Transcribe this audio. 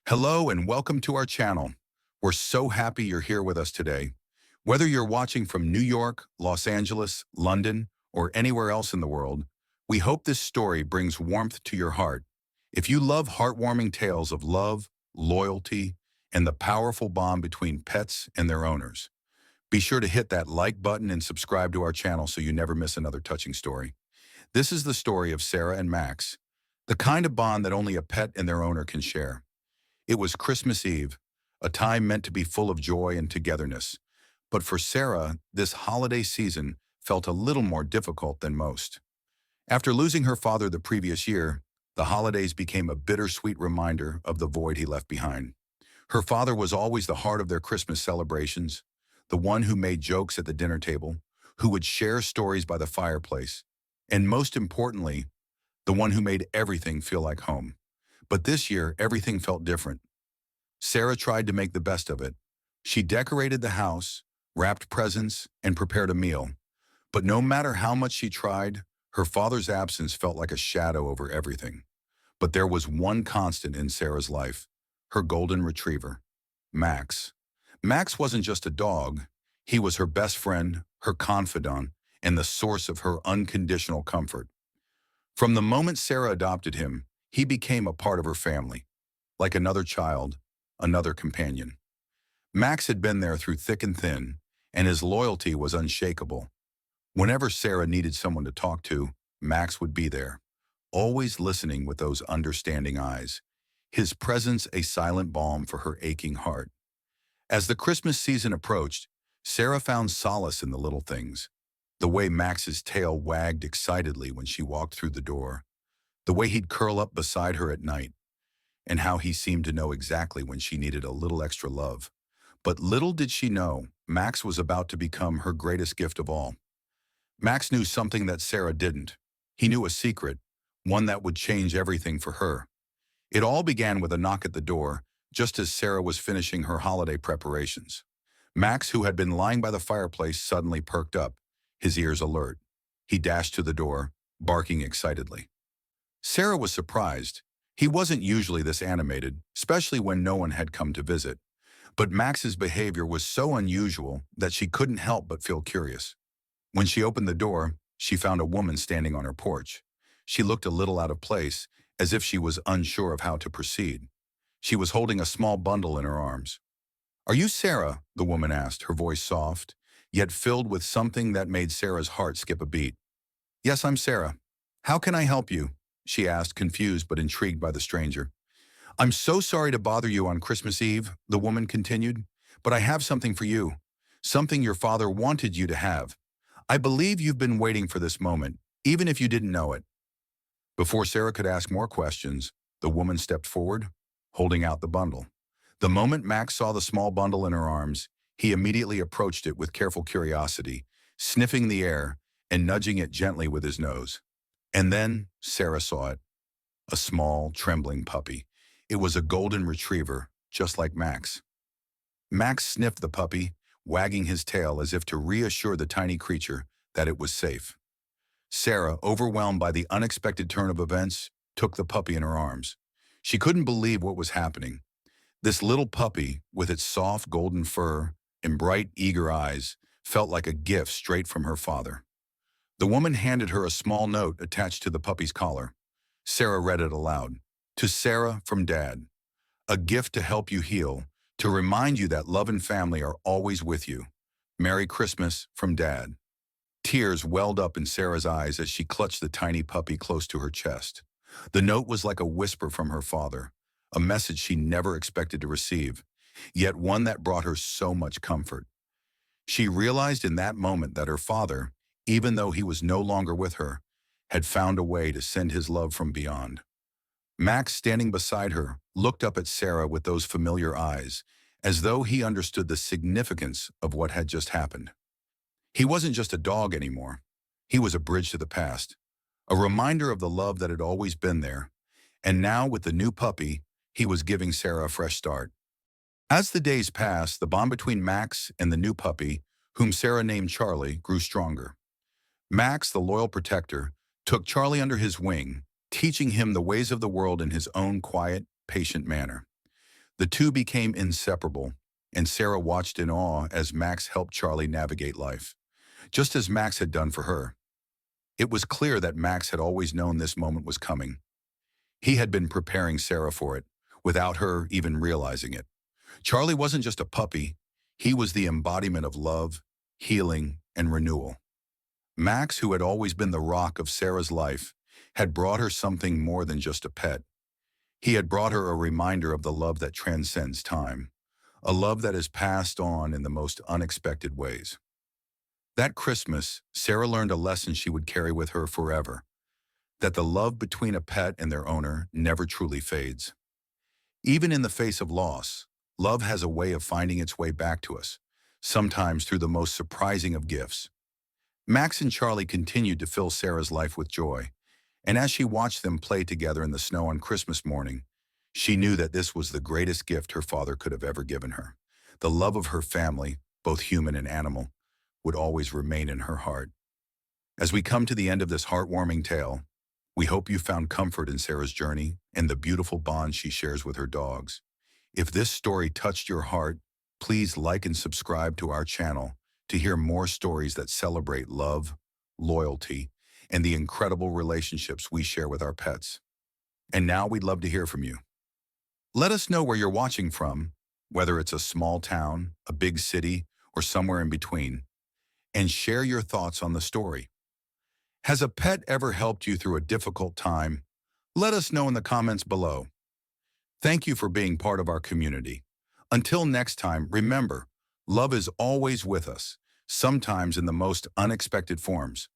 Hello and welcome to our channel. We're so happy you're here with us today. Whether you're watching from New York, Los Angeles, London, or anywhere else in the world, we hope this story brings warmth to your heart. If you love heartwarming tales of love, loyalty, and the powerful bond between pets and their owners, be sure to hit that like button and subscribe to our channel so you never miss another touching story. This is the story of Sarah and Max, the kind of bond that only a pet and their owner can share. It was Christmas Eve, a time meant to be full of joy and togetherness. But for Sarah, this holiday season felt a little more difficult than most. After losing her father the previous year, the holidays became a bittersweet reminder of the void he left behind. Her father was always the heart of their Christmas celebrations, the one who made jokes at the dinner table, who would share stories by the fireplace, and most importantly, the one who made everything feel like home. But this year, everything felt different. Sarah tried to make the best of it. She decorated the house, wrapped presents, and prepared a meal. But no matter how much she tried, her father's absence felt like a shadow over everything. But there was one constant in Sarah's life, her golden retriever, Max. Max wasn't just a dog. He was her best friend, her confidant, and the source of her unconditional comfort. From the moment Sarah adopted him, he became a part of her family, like another child, another companion. Max had been there through thick and thin, and his loyalty was unshakable. Whenever Sarah needed someone to talk to, Max would be there, always listening with those understanding eyes, his presence a silent balm for her aching heart. As the Christmas season approached, Sarah found solace in the little things. The way Max's tail wagged excitedly when she walked through the door, the way he'd curl up beside her at night, and how he seemed to know exactly when she needed a little extra love. But little did she know, Max was about to become her greatest gift of all. Max knew something that Sarah didn't. He knew a secret, one that would change everything for her. It all began with a knock at the door, just as Sarah was finishing her holiday preparations. Max, who had been lying by the fireplace, suddenly perked up, his ears alert. He dashed to the door, barking excitedly. Sarah was surprised. He wasn't usually this animated, especially when no one had come to visit. But Max's behavior was so unusual that she couldn't help but feel curious. When she opened the door, she found a woman standing on her porch. She looked a little out of place, as if she was unsure of how to proceed. She was holding a small bundle in her arms. "Are you Sarah?" the woman asked, her voice soft, yet filled with something that made Sarah's heart skip a beat. "Yes, I'm Sarah. How can I help you?" she asked, confused but intrigued by the stranger. "I'm so sorry to bother you on Christmas Eve," the woman continued, "but I have something for you, something your father wanted you to have. I believe you've been waiting for this moment, even if you didn't know it." Before Sarah could ask more questions, the woman stepped forward, holding out the bundle. The moment Max saw the small bundle in her arms, he immediately approached it with careful curiosity, sniffing the air and nudging it gently with his nose. And then Sarah saw it, a small, trembling puppy. It was a golden retriever, just like Max. Max sniffed the puppy, wagging his tail as if to reassure the tiny creature that it was safe. Sarah, overwhelmed by the unexpected turn of events, took the puppy in her arms. She couldn't believe what was happening. This little puppy, with its soft golden fur and bright, eager eyes, felt like a gift straight from her father. The woman handed her a small note attached to the puppy's collar. Sarah read it aloud. "To Sarah from Dad. A gift to help you heal, to remind you that love and family are always with you. Merry Christmas from Dad." Tears welled up in Sarah's eyes as she clutched the tiny puppy close to her chest. The note was like a whisper from her father, a message she never expected to receive, yet one that brought her so much comfort. She realized in that moment that her father, even though he was no longer with her, had found a way to send his love from beyond. Max, standing beside her, looked up at Sarah with those familiar eyes, as though he understood the significance of what had just happened. He wasn't just a dog anymore. He was a bridge to the past, a reminder of the love that had always been there. And now, with the new puppy, he was giving Sarah a fresh start. As the days passed, the bond between Max and the new puppy, whom Sarah named Charlie, grew stronger. Max, the loyal protector, took Charlie under his wing, teaching him the ways of the world in his own quiet, patient manner. The two became inseparable, and Sarah watched in awe as Max helped Charlie navigate life, just as Max had done for her. It was clear that Max had always known this moment was coming. He had been preparing Sarah for it, without her even realizing it. Charlie wasn't just a puppy, he was the embodiment of love, healing, and renewal. Max, who had always been the rock of Sarah's life, had brought her something more than just a pet. He had brought her a reminder of the love that transcends time, a love that is passed on in the most unexpected ways. That Christmas, Sarah learned a lesson she would carry with her forever, that the love between a pet and their owner never truly fades. Even in the face of loss, love has a way of finding its way back to us, sometimes through the most surprising of gifts. Max and Charlie continued to fill Sarah's life with joy, and as she watched them play together in the snow on Christmas morning, she knew that this was the greatest gift her father could have ever given her. The love of her family, both human and animal, would always remain in her heart. As we come to the end of this heartwarming tale, we hope you found comfort in Sarah's journey and the beautiful bond she shares with her dogs. If this story touched your heart, please like and subscribe to our channel to hear more stories that celebrate love, loyalty, and the incredible relationships we share with our pets. And now we'd love to hear from you. Let us know where you're watching from, whether it's a small town, a big city, or somewhere in between, and share your thoughts on the story. Has a pet ever helped you through a difficult time? Let us know in the comments below. Thank you for being part of our community. Until next time, remember, love is always with us, sometimes in the most unexpected forms.